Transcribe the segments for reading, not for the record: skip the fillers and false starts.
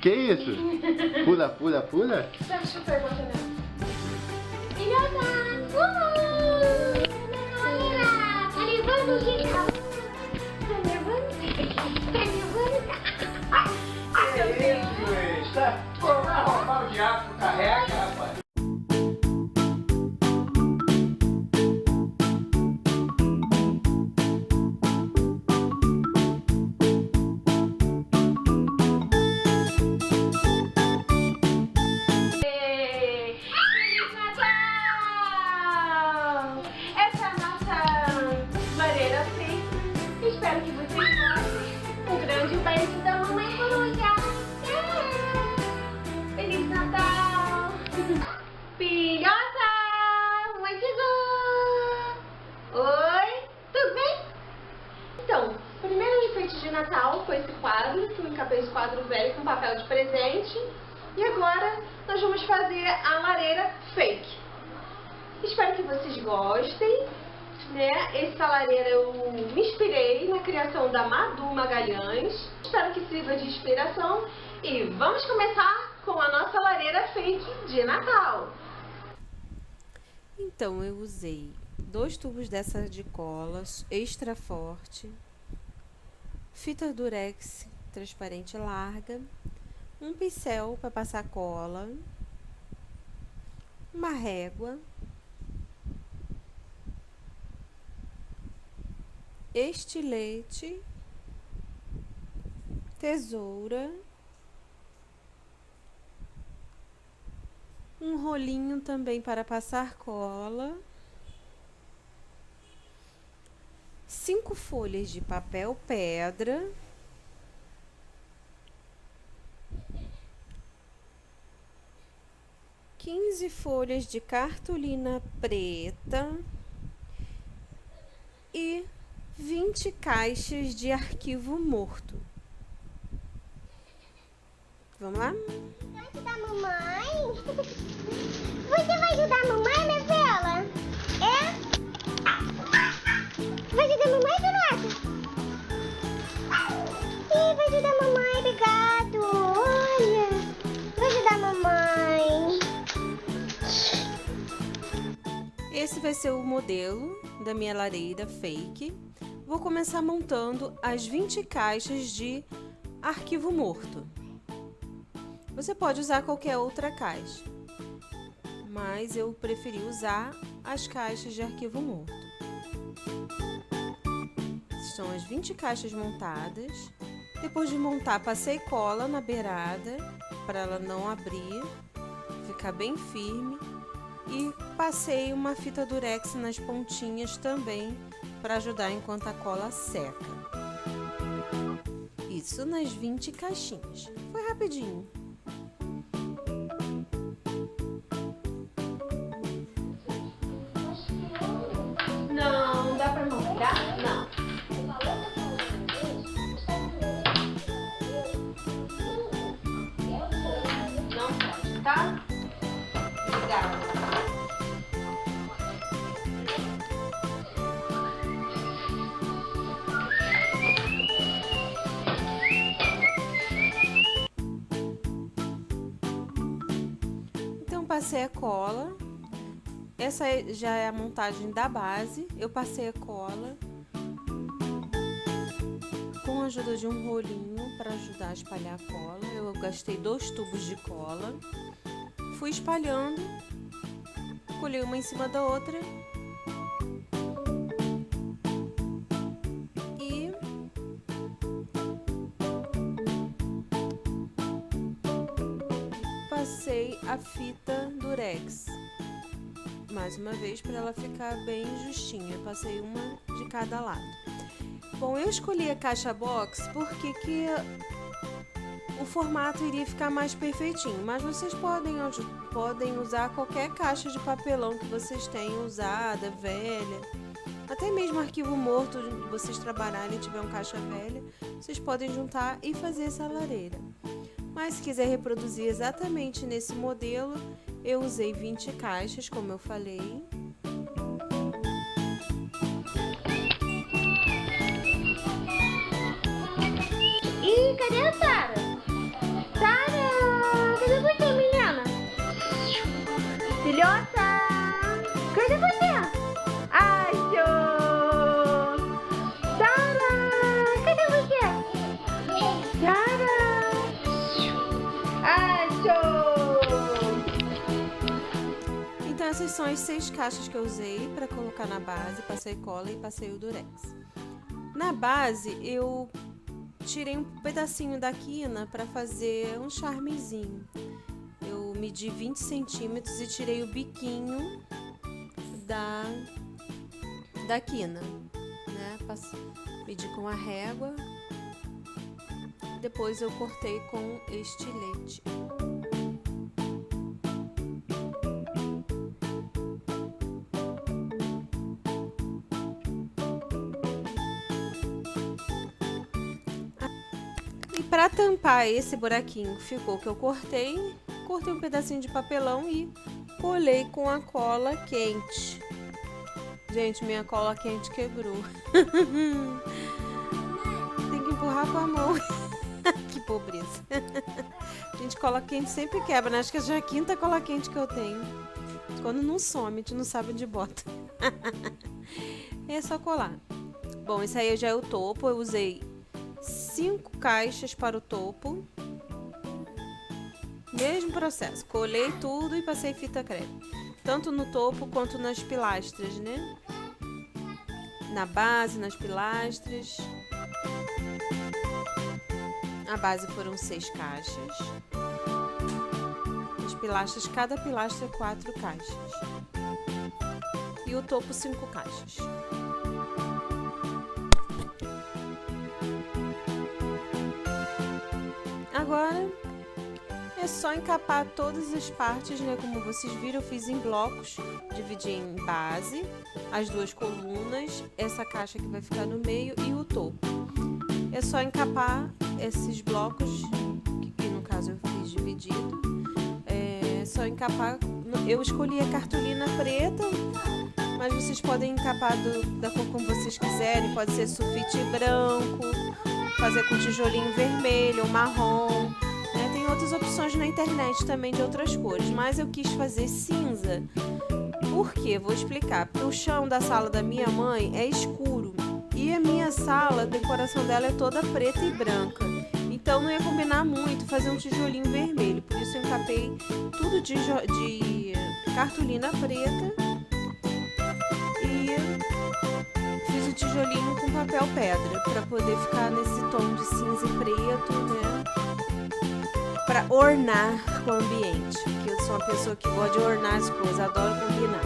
Que isso? Pula, pula, pula? Deixa eu pegar a janela. Pô, vai arrumar o diabo, carrega, rapaz. Espero que vocês gostem. Um grande beijo da Mamãe Coruja. Feliz Natal. Filhota, Mamãe chegou. Oi, tudo bem? Então, o primeiro enfeite de Natal foi esse quadro, que eu encapei esse quadro velho com papel de presente. E agora nós vamos fazer a lareira fake. Espero que vocês gostem. Essa lareira eu me inspirei na criação da Madu Magalhães. Espero que sirva de inspiração e vamos começar com a nossa lareira fake de Natal. Então eu usei 2 tubos dessa de cola extra forte, fita durex transparente larga, um pincel para passar cola, uma régua, estilete, tesoura, um rolinho também para passar cola, 5 folhas de papel pedra, quinze folhas de cartolina preta e 20 caixas de arquivo morto. Vamos lá? Vai ajudar a mamãe? Você vai ajudar a mamãe, minha vela? É? Vai ajudar a mamãe, Donato? Ih, vai ajudar a mamãe, obrigado. Olha, vai ajudar a mamãe. Esse vai ser o modelo da minha lareira fake. Vou começar montando as 20 caixas de arquivo morto. Você pode usar qualquer outra caixa, mas eu preferi usar as caixas de arquivo morto. São as 20 caixas montadas. Depois de montar, passei cola na beirada para ela não abrir, ficar bem firme. E passei uma fita durex nas pontinhas também para ajudar enquanto a cola seca. Isso nas 20 caixinhas. Foi rapidinho. Não, dá pra mostrar? Não. Não pode, tá? Obrigada. Passei a cola. Essa já é a montagem da base. Eu passei a cola com a ajuda de um rolinho para ajudar a espalhar a cola. Eu gastei 2 tubos de cola. Fui espalhando, colei uma em cima da outra e passei a fita durex mais uma vez para ela ficar bem justinha. Passei uma de cada lado. Bom, eu escolhi a caixa box porque o formato iria ficar mais perfeitinho, mas vocês podem usar qualquer caixa de papelão que vocês tenham usada, velha, até mesmo arquivo morto, vocês trabalharem e tiver uma caixa velha, vocês podem juntar e fazer essa lareira. Mas se quiser reproduzir exatamente nesse modelo, eu usei 20 caixas, como eu falei. Ih, cadê a Sara? Sara! essas são as 6 caixas que eu usei para colocar na base. Passei cola e passei o durex. Na base eu tirei um pedacinho da quina para fazer um charmezinho. Eu medi 20 centímetros e tirei o biquinho da quina, né? Medi com a régua. Depois eu cortei com estilete. E para tampar esse buraquinho que ficou que eu cortei um pedacinho de papelão e colei com a cola quente. Gente, minha cola quente quebrou. Tem que empurrar com a mão. Que pobreza. Gente, cola quente sempre quebra, né? Acho que já é a 5ª cola quente que eu tenho. Quando não some, a gente não sabe onde bota. É só colar. Bom, esse aí já é o topo. Eu usei 5 caixas para o topo. Mesmo processo. Colei tudo e passei fita crepe. Tanto no topo quanto nas pilastras, né? Na base, nas pilastras. A base foram 6 caixas. As pilastras, cada pilastra 4 caixas. E o topo 5 caixas. Agora é só encapar todas as partes, né? Como vocês viram, eu fiz em blocos, dividi em base, as 2 colunas, essa caixa que vai ficar no meio e o topo. É só encapar esses blocos, que no caso eu fiz dividido. É só encapar. Eu escolhi a cartolina preta, mas vocês podem encapar da cor como vocês quiserem. Pode ser sulfite branco, fazer com tijolinho vermelho ou marrom. Tem outras opções na internet também de outras cores, mas eu quis fazer cinza. Por quê? Vou explicar. Porque o chão da sala da minha mãe é escuro e a minha sala, a decoração dela é toda preta e branca. Então não ia combinar muito fazer um tijolinho vermelho. Por isso eu encapei tudo de cartolina preta e fiz o tijolinho com papel pedra para poder ficar nesse tom de cinza e preto, né? Para ornar com o ambiente, porque eu sou uma pessoa que gosta de ornar as coisas, adoro combinar.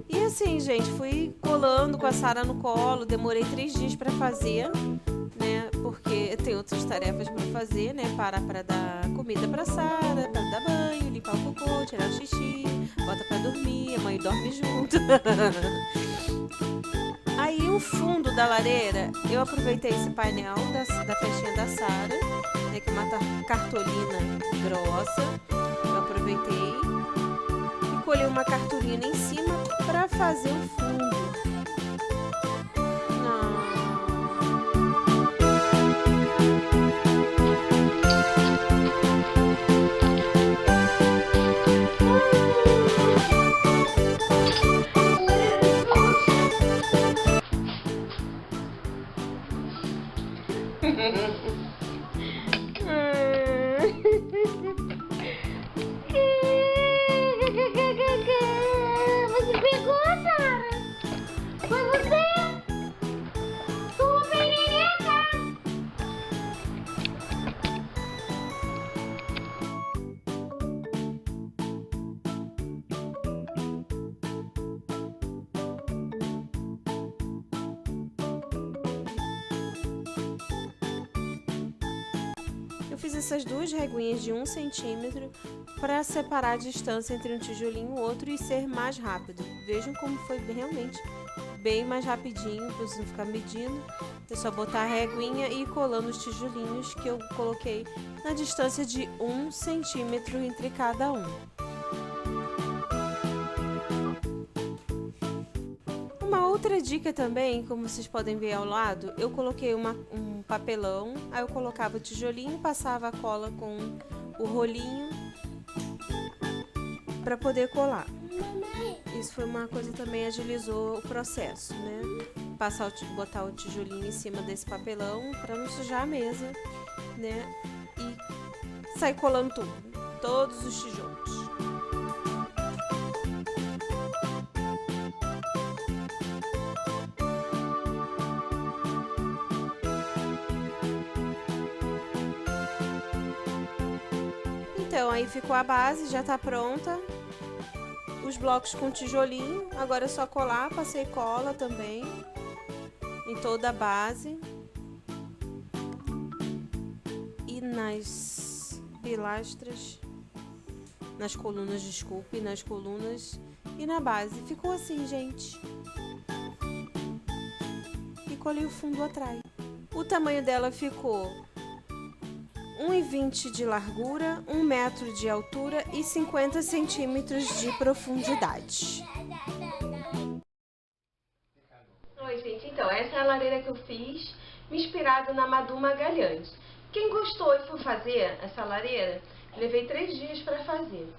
E assim, gente, fui colando com a Sara no colo, demorei 3 dias para fazer, né? Porque tem outras tarefas para fazer, né? Parar para dar comida para Sara, para dar banho, limpar o cocô, tirar o xixi, bota para dormir, a mãe dorme junto. Aí o fundo da lareira, eu aproveitei esse painel da festinha da Sara, né, que é uma cartolina grossa. Eu aproveitei e colei uma cartolina em cima para fazer o fundo. Você pegou, Sara? Foi você? Sua perereca! Eu fiz essas 2 reguinhas de 1 centímetro para separar a distância entre um tijolinho e o outro e ser mais rápido. Vejam como foi realmente bem mais rapidinho, para você não ficar medindo. É só botar a reguinha e ir colando os tijolinhos que eu coloquei na distância de 1 centímetro entre cada um. Uma outra dica também, como vocês podem ver ao lado, eu coloquei um papelão, aí eu colocava o tijolinho, passava a cola com o rolinho para poder colar. Isso foi uma coisa que também agilizou o processo, né? Botar o tijolinho em cima desse papelão para não sujar a mesa, né? E sair colando tudo, todos os tijolos. Então, aí ficou a base, já tá pronta. Os blocos com tijolinho, agora é só colar, passei cola também em toda a base. E nas pilastras, nas colunas, desculpe, nas colunas e na base. Ficou assim, gente. E colei o fundo atrás. O tamanho dela ficou 1,20 de largura, 1 metro de altura e 50 centímetros de profundidade. Oi, gente, então, essa é a lareira que eu fiz, inspirada na Madu Magalhães. Quem gostou e for fazer essa lareira, levei 3 dias para fazer.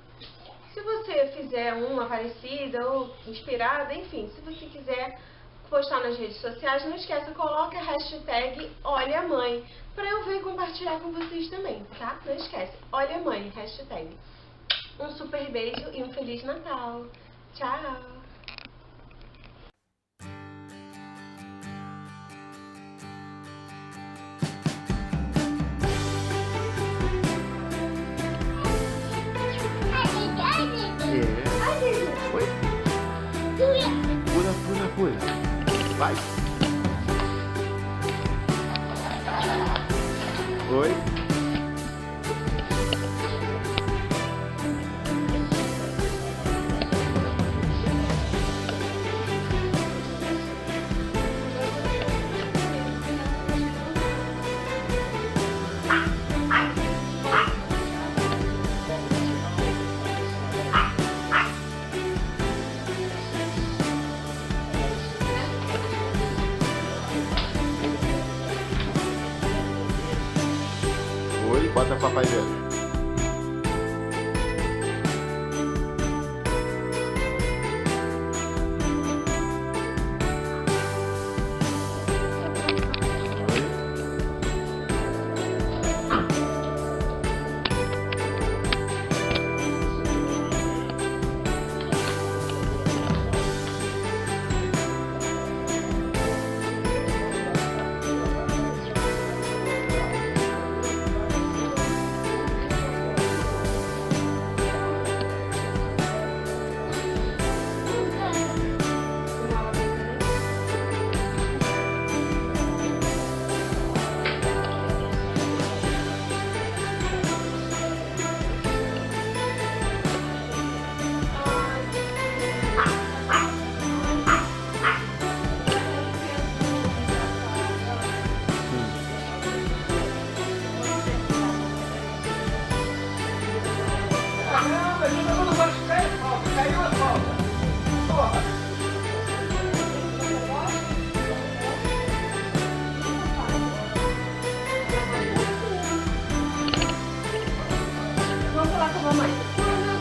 Se você fizer uma parecida ou inspirada, enfim, se você quiser postar nas redes sociais, não esqueça, coloca a hashtag Olha Mãe, para eu ver e compartilhar com vocês também, tá? Não esquece, Olha Mãe, hashtag. Um super beijo e um Feliz Natal. Tchau! Oi? Pula, pula, pula. Vai. Oi? Oi, bota papai ver.